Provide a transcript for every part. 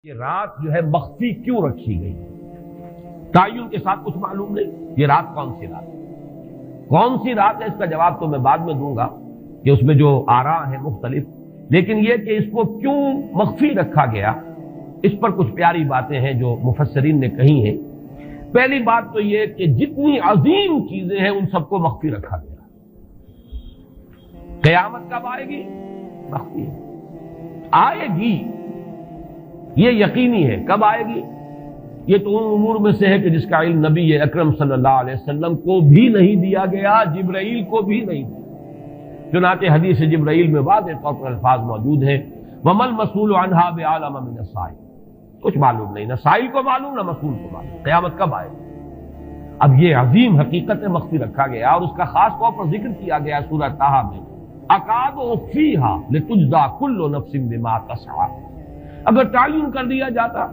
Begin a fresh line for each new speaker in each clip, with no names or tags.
یہ رات جو ہے مخفی کیوں رکھی گئی؟ تعین کے ساتھ کچھ معلوم نہیں یہ رات کون سی رات ہے، کون سی رات ہے اس کا جواب تو میں بعد میں دوں گا کہ اس میں جو آراء ہیں مختلف، لیکن یہ کہ اس کو کیوں مخفی رکھا گیا اس پر کچھ پیاری باتیں ہیں جو مفسرین نے کہی ہیں۔ پہلی بات تو یہ کہ جتنی عظیم چیزیں ہیں ان سب کو مخفی رکھا گیا۔ قیامت کب آئے گی؟ مخفی آئے گی، یہ یقینی ہے۔ کب آئے گی؟ یہ تو ان امور میں سے ہے کہ جس کا علم نبی اکرم صلی اللہ علیہ وسلم کو بھی نہیں دیا گیا، جبرائیل کو بھی نہیں دیا۔ چنانچہ حدیث جبرائیل میں واضح طور پر الفاظ موجود ہیں وَمَا الْمَسْئُولُ عَنْهَا بِأَعْلَمَ مِنَ السَّائِلِ، کچھ معلوم نہیں، نہ سائل کو معلوم نہ مسئول کو معلوم قیامت کب آئے گی۔ اب یہ عظیم حقیقت مخفی رکھا گیا اور اس کا خاص طور پر ذکر کیا گیا سورہ طٰہٰ میں، اَكَادُ أُخْفِيهَا لِتُجْزَىٰ كُلُّ نَفْسٍ بِمَا تَسْعَىٰ۔ اگر تعین کر دیا جاتا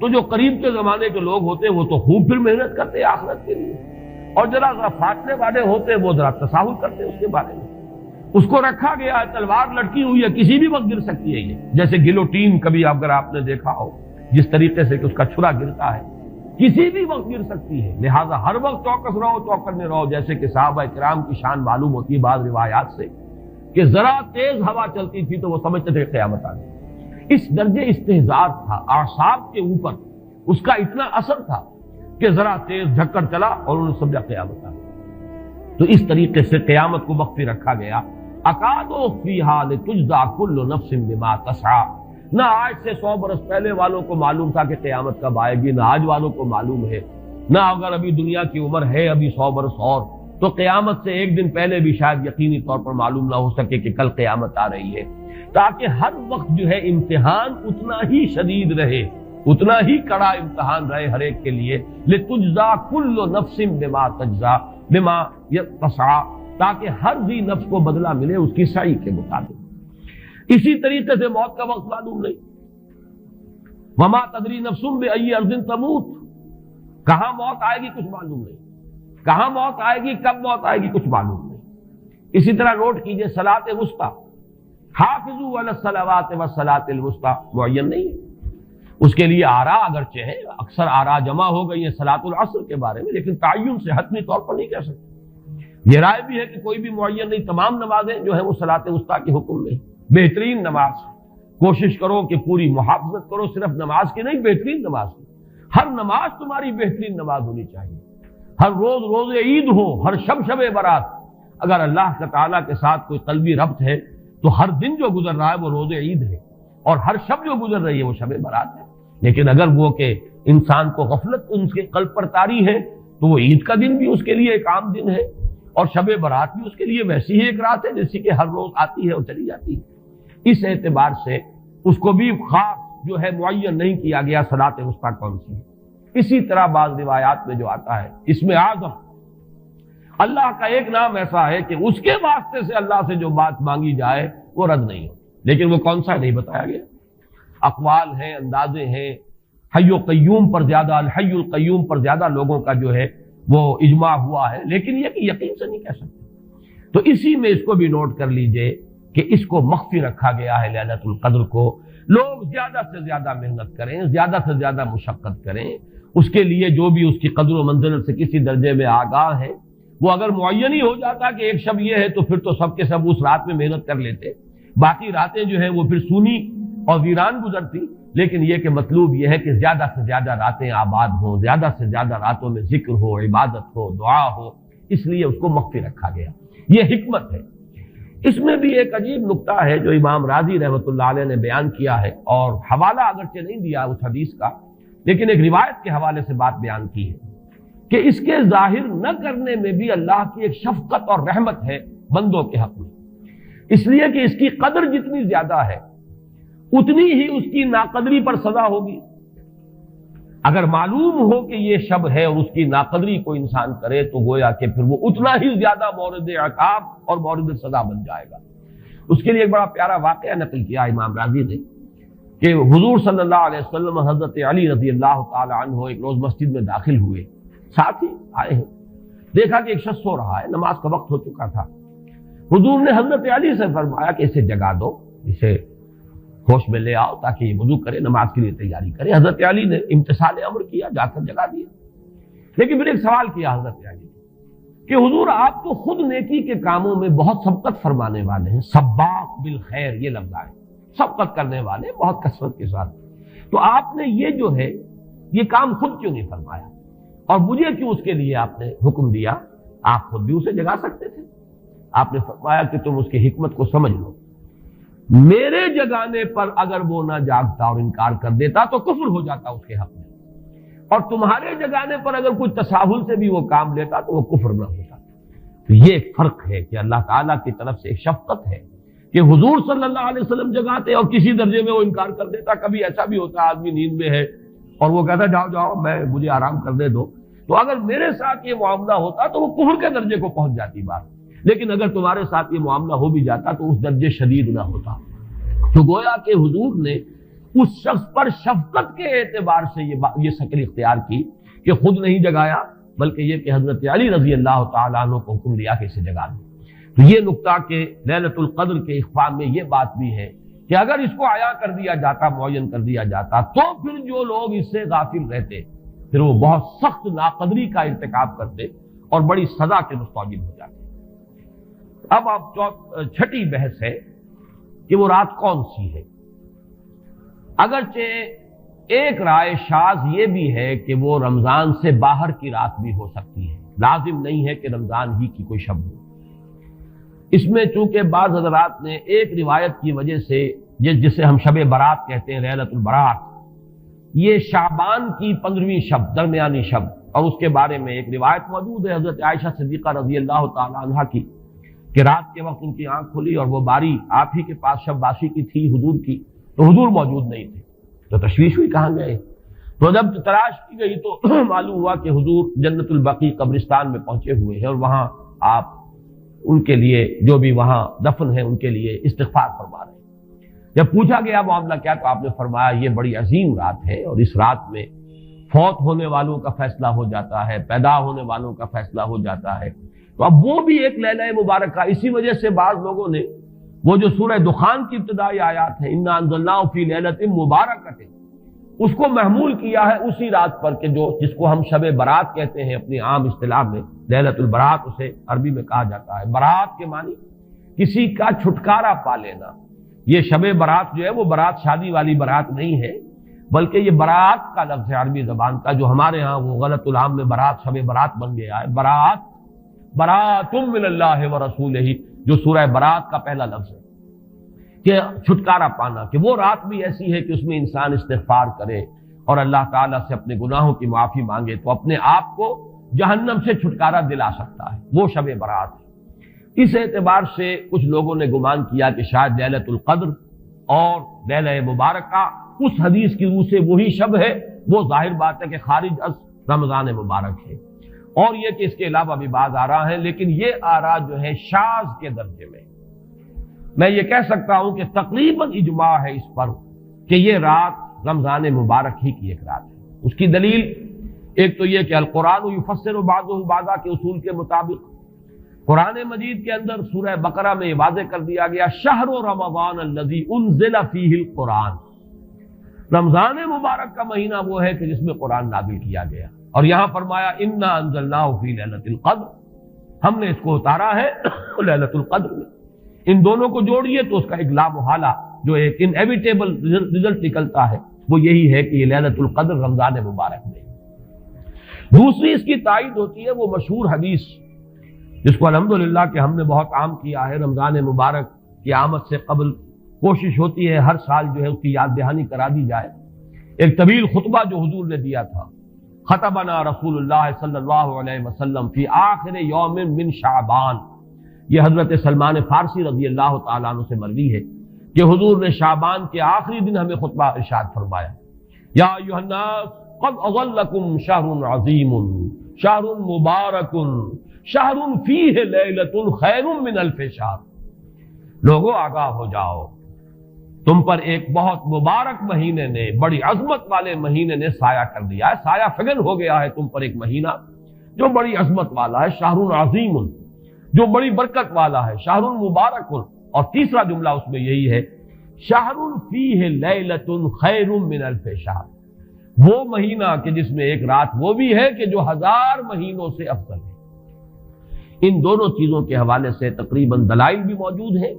تو جو قریب کے زمانے کے لوگ ہوتے وہ تو خوب پھر محنت کرتے آخرت کے لیے، اور ذرا فاصلے والے ہوتے وہ ذرا تساہل کرتے اس کے بارے میں۔ اس کو رکھا گیا ہے، تلوار لٹکی ہوئی ہے، کسی بھی وقت گر سکتی ہے، یہ جیسے گلوٹین کبھی اگر آپ نے دیکھا ہو جس طریقے سے کہ اس کا چھرا گرتا ہے، کسی بھی وقت گر سکتی ہے، لہذا ہر وقت چوکس رہو، چوکنے رہو، جیسے کہ صحابہ کرام کی شان معلوم ہوتی ہے بعض روایات سے کہ ذرا تیز ہوا چلتی تھی تو وہ سمجھتے تھے قیامت آ گئی۔ اس درجے استحضار تھا اعصاب کے اوپر، اس کا اتنا اثر تھا کہ ذرا تیز جھکڑ چلا اور انہوں نے سمجھا قیامت آ گئی۔ تو اس طریقے سے قیامت کو مخفی رکھا گیا۔ اَكَادُ أُخْفِيهَا لِتُجْزَىٰ كُلُّ نَفْسٍ بِمَا تَسْعَىٰ۔ نہ آج سے 100 برس پہلے والوں کو معلوم تھا کہ قیامت کب آئے گی، نہ آج والوں کو معلوم ہے، نہ اگر ابھی دنیا کی عمر ہے ابھی 100 برس اور تو قیامت سے ایک دن پہلے بھی شاید یقینی طور پر معلوم نہ ہو سکے کہ کل قیامت آ رہی ہے، تاکہ ہر وقت جو ہے امتحان اتنا ہی شدید رہے، اتنا ہی کڑا امتحان رہے ہر ایک کے لیے۔ لِتُجْزَىٰ كُلُّ نَفْسٍ بِمَا تَجْزَىٰ بِمَا تَسْعَىٰ، تاکہ ہر ذی نفس کو بدلہ ملے اس کی سعی کے مطابق۔ اسی طریقے سے موت کا وقت معلوم نہیں، وَمَا تَدْرِي نَفْسٌ بِأَيِّ أَرْضٍ تَمُوتُ، کہاں موت آئے گی کچھ معلوم نہیں، کہاں موت آئے گی، کب موت آئے گی کچھ معلوم نہیں۔ اسی طرح نوٹ کیجئے صلاۃ وسطیٰ، حافظوا علی الصلوات والصلاۃ الوسطیٰ معین نہیں ہے، اس کے لیے آراء اگرچہ ہے، اکثر آراء جمع ہو گئی ہیں صلاۃ العصر کے بارے میں، لیکن تعین سے حتمی طور پر نہیں کہہ سکتے۔ یہ رائے بھی ہے کہ کوئی بھی معین نہیں، تمام نمازیں جو ہیں وہ صلاۃ وسطیٰ کے حکم میں۔ بہترین نماز کوشش کرو کہ پوری محافظت کرو، صرف نماز کی نہیں، بہترین نماز کی، ہر نماز تمہاری بہترین نماز ہونی چاہیے، ہر روز روز عید ہو، ہر شب شب برات۔ اگر اللہ تعالیٰ کے ساتھ کوئی قلبی ربط ہے تو ہر دن جو گزر رہا ہے وہ روز عید ہے، اور ہر شب جو گزر رہی ہے وہ شب برات ہے۔ لیکن اگر وہ کہ انسان کو غفلت ان کے قلب پر طاری ہے تو وہ عید کا دن بھی اس کے لیے ایک عام دن ہے، اور شب برات بھی اس کے لیے ویسی ہی ایک رات ہے جیسی کہ ہر روز آتی ہے اور چلی جاتی ہے۔ اس اعتبار سے اس کو بھی خاص جو ہے معین نہیں کیا گیا صلاۃ وسطیٰ کون سی ہے۔ اسی طرح بعض روایات میں جو آتا ہے اسم اعظم، اللہ کا ایک نام ایسا ہے کہ اس کے واسطے سے اللہ سے جو بات مانگی جائے وہ رد نہیں ہو، لیکن وہ کون سا نہیں بتایا گیا۔ اقوال ہیں، اندازے ہیں، حی و قیوم پر زیادہ، الحی القیوم پر زیادہ لوگوں کا جو ہے وہ اجماع ہوا ہے، لیکن یہ کہ یقین سے نہیں کہہ سکتے۔ تو اسی میں اس کو بھی نوٹ کر لیجئے کہ اس کو مخفی رکھا گیا ہے لیلۃ القدر کو۔ لوگ زیادہ سے زیادہ محنت کریں، زیادہ سے زیادہ مشقت کریں، اس کے لیے جو بھی اس کی قدر و منزلت سے کسی درجے میں آگاہ ہے، وہ اگر معین ہی ہو جاتا کہ ایک شب یہ ہے تو پھر تو سب کے سب اس رات میں محنت کر لیتے، باقی راتیں جو ہیں وہ پھر سونی اور ویران گزرتی۔ لیکن یہ کہ مطلوب یہ ہے کہ زیادہ سے زیادہ راتیں آباد ہوں، زیادہ سے زیادہ راتوں میں ذکر ہو، عبادت ہو، دعا ہو، اس لیے اس کو مخفی رکھا گیا، یہ حکمت ہے۔ اس میں بھی ایک عجیب نکتہ ہے جو امام راضی رحمۃ اللہ علیہ نے بیان کیا ہے، اور حوالہ اگرچہ نہیں دیا اس حدیث کا، لیکن ایک روایت کے حوالے سے بات بیان کی ہے کہ اس کے ظاہر نہ کرنے میں بھی اللہ کی ایک شفقت اور رحمت ہے بندوں کے حق میں، اس لیے کہ اس کی قدر جتنی زیادہ ہے اتنی ہی اس کی ناقدری پر سزا ہوگی۔ اگر معلوم ہو کہ یہ شب ہے اور اس کی ناقدری کو انسان کرے تو گویا کہ پھر وہ اتنا ہی زیادہ مورد عقاب اور مورد سزا بن جائے گا۔ اس کے لیے ایک بڑا پیارا واقعہ نقل کیا امام راضی نے کہ حضور صلی اللہ علیہ وسلم حضرت علی رضی اللہ تعالی عنہ ایک روز مسجد میں داخل ہوئے، ساتھ ہی آئے ہیں، دیکھا کہ ایک شخص سو رہا ہے، نماز کا وقت ہو چکا تھا۔ حضور نے حضرت علی سے فرمایا کہ اسے جگا دو، اسے ہوش میں لے آؤ تاکہ یہ وضو کرے، نماز کے لیے تیاری کرے۔ حضرت علی نے امتثال امر کیا، جا کر جگا دیا۔ لیکن پھر ایک سوال کیا حضرت علی نے کہ حضور آپ تو خود نیکی کے کاموں میں بہت سبقت فرمانے والے ہیں، سباق بالخیر یہ لفظ آئے، سبقت کرنے والے بہت کثرت کے ساتھ، تو آپ نے یہ جو ہے یہ کام خود کیوں نہیں فرمایا اور مجھے کیوں اس کے لیے آپ نے حکم دیا؟ آپ خود بھی اسے جگا سکتے تھے۔ آپ نے فرمایا کہ تم اس کی حکمت کو سمجھ لو، میرے جگانے پر اگر وہ نہ جاگتا اور انکار کر دیتا تو کفر ہو جاتا اس کے حق میں، اور تمہارے جگانے پر اگر کوئی تساہل سے بھی وہ کام لیتا تو وہ کفر نہ ہوتا۔ تو یہ ایک فرق ہے کہ اللہ تعالیٰ کی طرف سے ایک شفقت ہے کہ حضور صلی اللہ علیہ وسلم جگاتے اور کسی درجے میں وہ انکار کر دیتا۔ کبھی ایسا بھی ہوتا آدمی نیند میں ہے اور وہ کہتا جاؤ جاؤ مجھے آرام کرنے دو، تو اگر میرے ساتھ یہ معاملہ ہوتا تو وہ کفر کے درجے کو پہنچ جاتی بات، لیکن اگر تمہارے ساتھ یہ معاملہ ہو بھی جاتا تو اس درجے شدید نہ ہوتا۔ تو گویا کہ حضور نے اس شخص پر شفقت کے اعتبار سے یہ شکل اختیار کی کہ خود نہیں جگایا، بلکہ یہ کہ حضرت علی رضی اللہ تعالیٰ عنہ کو حکم دیا کہ اسے جگا دیں۔ تو یہ نقطہ کہ لیلۃ القدر کے اخفاء میں یہ بات بھی ہے کہ اگر اس کو عیاں کر دیا جاتا، معین کر دیا جاتا، تو پھر جو لوگ اس سے غافل رہتے پھر وہ بہت سخت ناقدری کا ارتکاب کرتے اور بڑی سزا کے مستوجب ہو جاتے۔ اب آپ چھٹی بحث ہے کہ وہ رات کون سی ہے۔ اگرچہ ایک رائے شاذ یہ بھی ہے کہ وہ رمضان سے باہر کی رات بھی ہو سکتی ہے، لازم نہیں ہے کہ رمضان ہی کی کوئی شب ہو۔ اس میں چونکہ بعض حضرات نے ایک روایت کی وجہ سے جسے ہم شب برات کہتے ہیں، لیلۃ البرات، یہ شعبان کی 15ویں شب، درمیانی شب، اور اس کے بارے میں ایک روایت موجود ہے حضرت عائشہ صدیقہ رضی اللہ تعالی عنہا کی کہ رات کے وقت ان کی آنکھ کھلی اور وہ باری آپ ہی کے پاس شب باسی کی تھی حضور کی، تو حضور موجود نہیں تھے، تو تشویش ہوئی کہاں گئے۔ تو جب تلاش کی گئی تو معلوم ہوا کہ حضور جنت البقیع قبرستان میں پہنچے ہوئے ہیں اور وہاں آپ ان کے لیے جو بھی وہاں دفن ہے ان کے لیے استغفار فرما رہے ہیں۔ جب پوچھا گیا معاملہ کیا، تو آپ نے فرمایا یہ بڑی عظیم رات ہے اور اس رات میں فوت ہونے والوں کا فیصلہ ہو جاتا ہے، پیدا ہونے والوں کا فیصلہ ہو جاتا ہے۔ تو اب وہ بھی ایک لیلہ مبارکہ، اسی وجہ سے بعض لوگوں نے وہ جو سورہ دخان کی ابتدائی آیات ہیں انا انزلناہ فی لیلۃ مبارکۃ، اس کو محمول کیا ہے اسی رات پر کہ جس کو ہم شب برات کہتے ہیں اپنی عام اصطلاح میں، لیلۃ البرات اسے عربی میں کہا جاتا ہے۔ برات کے معنی کسی کا چھٹکارا پا لینا۔ یہ شب برات جو ہے وہ برات شادی والی برات نہیں ہے، بلکہ یہ برات کا لفظ ہے عربی زبان کا، جو ہمارے ہاں وہ غلط العام میں برات شب برات بن گیا ہے۔ برات، برات من اللہ ورسولہ، جو سورہ برات کا پہلا لفظ ہے کہ چھٹکارا پانا، کہ وہ رات بھی ایسی ہے کہ اس میں انسان استغفار کرے اور اللہ تعالیٰ سے اپنے گناہوں کی معافی مانگے تو اپنے آپ کو جہنم سے چھٹکارا دلا سکتا ہے، وہ شب برات ہے۔ اس اعتبار سے کچھ لوگوں نے گمان کیا کہ شاید لیلۃ القدر اور لیلہ مبارکہ اس حدیث کی روح سے وہی شب ہے، وہ ظاہر بات ہے کہ خارج از رمضان مبارک ہے، اور یہ کہ اس کے علاوہ بھی بعض آراء ہیں، لیکن یہ آراء جو ہے شاذ کے درجے میں یہ کہہ سکتا ہوں کہ تقریباً اجماع ہے اس پر کہ یہ رات رمضان مبارک ہی کی ایک رات ہے۔ اس کی دلیل ایک تو یہ کہ القرآن یفسر بعضہ بعضا کے اصول کے مطابق قرآن مجید کے اندر سورہ بقرہ میں یہ واضح کر دیا گیا شہر رمضان الذی انزل فیہ القرآن، رمضان مبارک کا مہینہ وہ ہے کہ جس میں قرآن نازل کیا گیا، اور یہاں فرمایا انا انزلناہ فی لیلۃ القدر، ہم نے اس کو اتارا ہے لیلۃ القدر میں۔ ان دونوں کو جوڑیے تو اس کا ایک لا محالہ جو ایک انیویٹیبل رزلٹ نکلتا ہے وہ یہی ہے کہ یہ لیلۃ القدر رمضان مبارک میں۔ دوسری اس کی تائید ہوتی ہے وہ مشہور حدیث جس کو الحمدللہ کہ ہم نے بہت عام کیا ہے، رمضان مبارک کی آمد سے قبل کوشش ہوتی ہے ہر سال جو ہے اس کی یاد دہانی کرا دی جائے۔ ایک طویل خطبہ جو حضور نے دیا تھا، خطبنا رسول اللہ صلی اللہ علیہ وسلم فی آخر یوم من شعبان، یہ حضرت سلمان فارسی رضی اللہ تعالیٰ عنہ سے مروی ہے کہ حضور نے شعبان کے آخری دن ہمیں خطبہ ارشاد فرمایا، یا ایھا الناس قد اظلکم شہر عظیم شہر مبارک شہر فیہ لیلۃ خیر من الف شہر، لوگوں آگاہ ہو جاؤ، تم پر ایک بہت مبارک مہینے نے، بڑی عظمت والے مہینے نے سایہ کر دیا ہے، سایہ فگن ہو گیا ہے تم پر ایک مہینہ جو بڑی عظمت والا ہے، شہر عظیم جو بڑی برکت والا ہے، شہر مبارک۔ اور تیسرا جملہ اس میں یہی ہے شہر فیہ لیلۃ خیر من الف شہر، وہ مہینہ کہ جس میں ایک رات وہ بھی ہے کہ جو 1000 مہینوں سے افضل ہے۔ ان دونوں چیزوں کے حوالے سے تقریباً دلائل بھی موجود ہیں،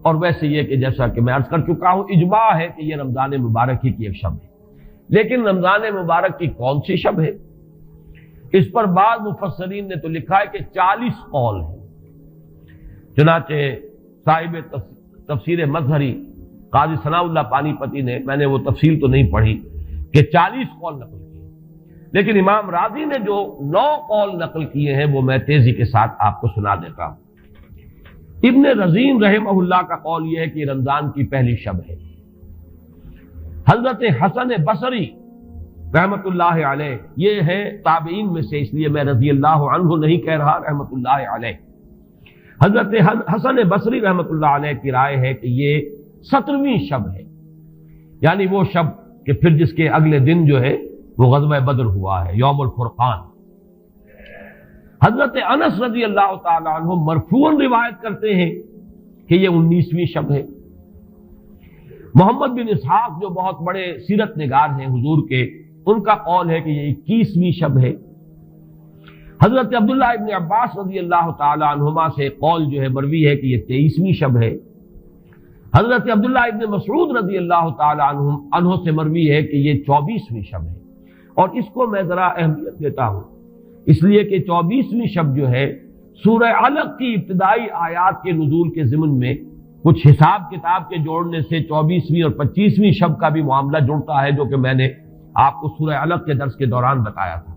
اور ویسے یہ کہ جیسا کہ میں عرض کر چکا ہوں اجماع ہے کہ یہ رمضان مبارک ہی کی ایک شب ہے۔ لیکن رمضان مبارک کی کون سی شب ہے، اس پر بعض مفسرین نے تو لکھا ہے کہ 40 قول ہیں۔ چنانچہ صاحب تفسیر مظہری قاضی ثناء اللہ پانی پتی نے، میں نے وہ تفصیل تو نہیں پڑھی، کہ 40 قول نقل کیے، لیکن امام راضی نے جو 9 قول نقل کیے ہیں وہ میں تیزی کے ساتھ آپ کو سنا دیتا ہوں۔ ابن رزین رحمہ اللہ کا قول یہ ہے کہ رمضان کی پہلی شب ہے۔ حضرت حسن بصری رحمت اللہ علیہ، یہ ہے تابعین میں سے، اس لیے میں رضی اللہ عنہ نہیں کہہ رہا، رحمت اللہ علیہ، حضرت حسن بصری رحمت اللہ علیہ کی رائے ہے کہ یہ 17ویں شب ہے، یعنی وہ شب کہ پھر جس کے اگلے دن جو ہے وہ غزوہ بدر ہوا ہے، یوم الفرقان۔ حضرت انس رضی اللہ تعالی عنہ مرفوعاً روایت کرتے ہیں کہ یہ 19ویں شب ہے۔ محمد بن اسحاق جو بہت بڑے سیرت نگار ہیں حضور کے، ان کا قول ہے کہ یہ 21ویں شب ہے۔ حضرت عبداللہ ابن عباس رضی اللہ تعالی عنہما سے قول جو ہے مروی ہے کہ یہ 23ویں شب ہے۔ حضرت عبداللہ ابن مسعود رضی اللہ تعالی عنہ سے مروی ہے کہ یہ 24ویں شب ہے، اور اس کو میں ذرا اہمیت دیتا ہوں اس لیے کہ 24ویں شب جو ہے سورہ علق کی ابتدائی آیات کے نزول کے ضمن میں کچھ حساب کتاب کے جوڑنے سے 24ویں اور 25ویں شب کا بھی معاملہ جڑتا ہے، جو کہ میں نے آپ کو سورہ علق کے درس کے دوران بتایا تھا۔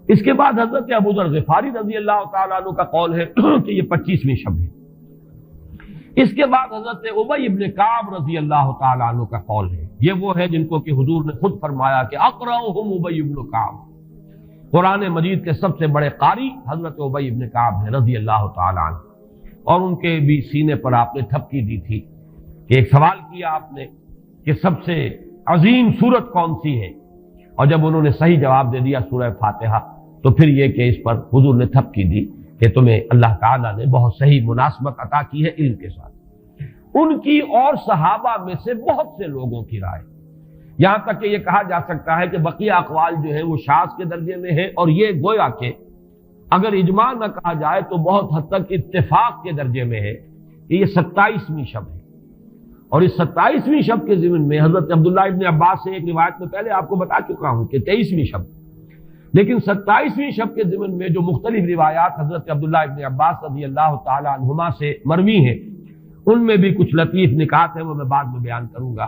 اس کے بعد حضرت ابو ذر غفاری رضی اللہ تعالیٰ عنہ کا قول ہے کہ یہ 25ویں شب ہے۔ اس کے بعد حضرت ابی ابن کعب رضی اللہ تعالیٰ عنہ کا قول ہے، یہ وہ ہے جن کو کہ حضور نے خود فرمایا کہ اقرأہم ابی ابن کعب، قرآن مجید کے سب سے بڑے قاری حضرت ابی ابن کعب ہیں رضی اللہ تعالیٰ عنہ، اور ان کے بھی سینے پر آپ نے تھپکی دی تھی کہ ایک سوال کیا آپ نے کہ سب سے عظیم سورت کون سی ہے، اور جب انہوں نے صحیح جواب دے دیا سورہ فاتحہ، تو پھر یہ کہ اس پر حضور نے تھپکی دی کہ تمہیں اللہ تعالیٰ نے بہت صحیح مناسبت عطا کی ہے علم کے ساتھ۔ ان کی اور صحابہ میں سے بہت سے لوگوں کی رائے، یہاں تک کہ یہ کہا جا سکتا ہے کہ بقیہ اقوال جو ہیں وہ شاذ کے درجے میں ہیں، اور یہ گویا کہ اگر اجماع نہ کہا جائے تو بہت حد تک اتفاق کے درجے میں ہے کہ یہ 27ویں شب ہے۔ اور اس 27ویں شب کے ضمن میں حضرت عبداللہ ابن عباس سے ایک روایت میں پہلے آپ کو بتا چکا ہوں کہ 23ویں شب، لیکن 27ویں شب کے ضمن میں جو مختلف روایات حضرت عبداللہ ابن عباس رضی اللہ تعالی عنہما سے مروی ہیں، ان میں بھی کچھ لطیف نکات ہیں، وہ میں بعد میں بیان کروں گا۔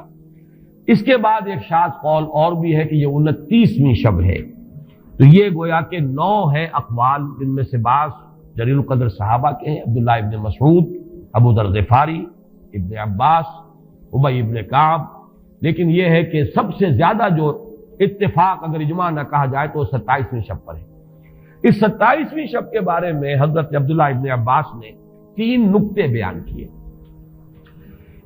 اس کے بعد ایک شاذ قول اور بھی ہے کہ یہ 29ویں شب ہے۔ تو یہ گویا کہ 9 ہے اقوال، جن میں سے بعض جلیل القدر صحابہ کے ہیں، عبداللہ ابن مسعود، ابو ذر غفاری، ابن عباس، ابی ابن کعب، لیکن یہ ہے کہ سب سے زیادہ جو اتفاق اگر اجماع نہ کہا جائے تو 27ویں شب پر ہے۔ اس 27ویں شب کے بارے میں حضرت عبداللہ ابن عباس نے 3 نکتے بیان کیے۔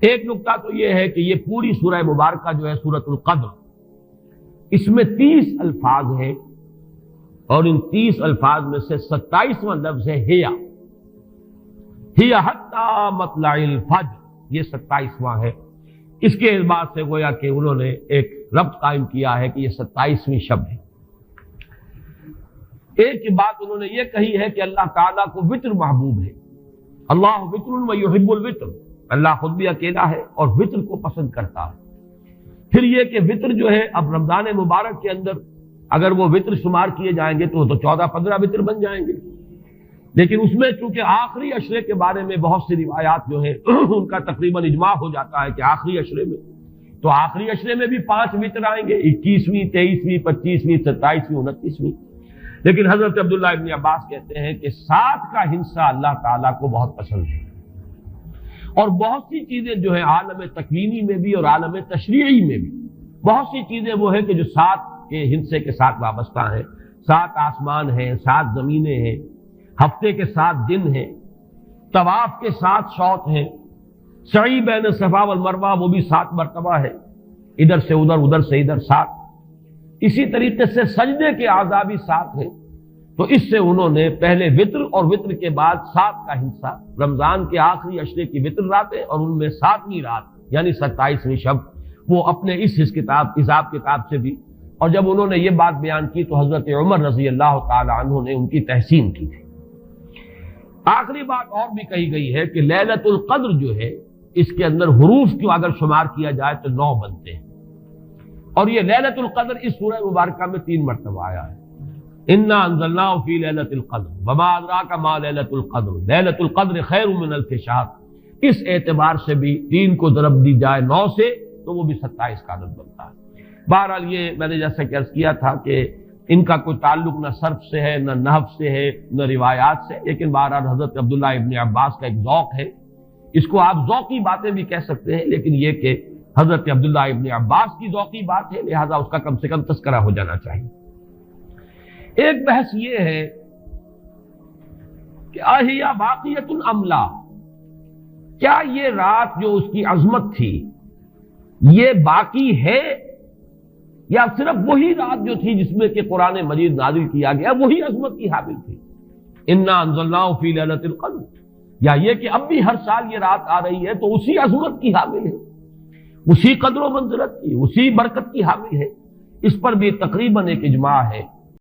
ایک نکتہ تو یہ ہے کہ یہ پوری سورہ مبارکہ جو ہے سورۃ القدر، اس میں 30 الفاظ ہیں، اور ان 30 الفاظ میں سے 27واں لفظ ہے ہیا حتی مطلع الفجر، یہ 27واں ہے۔ اس کے اعتبار سے گویا کہ انہوں نے ایک ربط قائم کیا ہے کہ یہ 27ویں شب ہے۔ ایک بات انہوں نے یہ کہی ہے کہ اللہ تعالیٰ کو وطر محبوب ہے، اللہ وطر و یحب الوطر، اللہ خود بھی اکیلا ہے اور وطر کو پسند کرتا ہے۔ پھر یہ کہ وطر جو ہے اب رمضان مبارک کے اندر اگر وہ وطر شمار کیے جائیں گے تو 14-15 وطر بن جائیں گے، لیکن اس میں چونکہ آخری عشرے کے بارے میں بہت سی روایات جو ہیں ان کا تقریباً اجماع ہو جاتا ہے کہ آخری عشرے میں، تو آخری عشرے میں بھی 5 وطر آئیں گے، 21ویں، 23ویں، 25ویں، 27ویں، 29ویں۔ لیکن حضرت عبداللہ ابن عباس کہتے ہیں کہ 7 کا ہندسہ اللہ تعالیٰ کو بہت پسند ہے، اور بہت سی چیزیں جو ہیں عالم تکوینی میں بھی اور عالم تشریعی میں بھی بہت سی چیزیں وہ ہیں کہ جو 7 کے ہندسے کے ساتھ وابستہ ہیں۔ 7 آسمان ہیں، 7 زمینیں ہیں، ہفتے کے 7 دن ہیں، طواف کے 7 شوط ہیں، سعی بین صفا والمروہ وہ بھی 7 مرتبہ ہے، ادھر سے ادھر، ادھر سے ادھر 7۔ اسی طریقے سے سجدے کے اعضاء بھی 7 ہیں، تو اس سے انہوں نے پہلے وطر اور وطر کے بعد 7 کا ہندسہ، رمضان کے آخری عشرے کی وطر راتیں اور ان میں 7ویں رات یعنی 27ویں شب، وہ اپنے اس حساب کتاب سے بھی. اور جب انہوں نے یہ بات بیان کی تو حضرت عمر رضی اللہ تعالی عنہ نے ان کی تحسین کی تھی. آخری بات اور بھی کہی گئی ہے کہ لیلۃ القدر جو ہے اس کے اندر حروف کو اگر شمار کیا جائے تو 9 بنتے ہیں، اور یہ لیلۃ القدر اس سورہ مبارکہ میں 3 مرتبہ آیا ہے. انا انزلناہ فی لیلۃ القدر وما ادراک ما لیلۃ القدر لیلۃ القدر خیر من الف شہر. اس اعتبار سے بھی 3 کو ضرب دی جائے 9 سے تو وہ بھی 27 کا عدد بنتا ہے. بہرحال یہ میں نے جیسا کہ عرض کیا تھا کہ ان کا کوئی تعلق نہ صرف سے ہے، نہ نحو سے ہے، نہ روایات سے، لیکن بہرحال حضرت عبداللہ ابن عباس کا ایک ذوق ہے. اس کو آپ ذوقی باتیں بھی کہہ سکتے ہیں، لیکن یہ کہ حضرت عبداللہ ابن عباس کی ذوقی بات ہے، لہذا اس کا کم سے کم تذکرہ ہو جانا چاہیے. ایک بحث یہ ہے کہ اہیا باقیۃ ام لا، کیا یہ رات جو اس کی عظمت تھی یہ باقی ہے، یا صرف وہی رات جو تھی جس میں کہ قرآن مجید نازل کیا گیا وہی عظمت کی حامل تھی. انا انزلناہ فی لیلۃ القدر، یا یہ کہ اب بھی ہر سال یہ رات آ رہی ہے تو اسی عظمت کی حامل ہے، اسی قدر و منزلت کی، اسی برکت کی حامل ہے. اس پر بھی تقریباً ایک اجماع ہے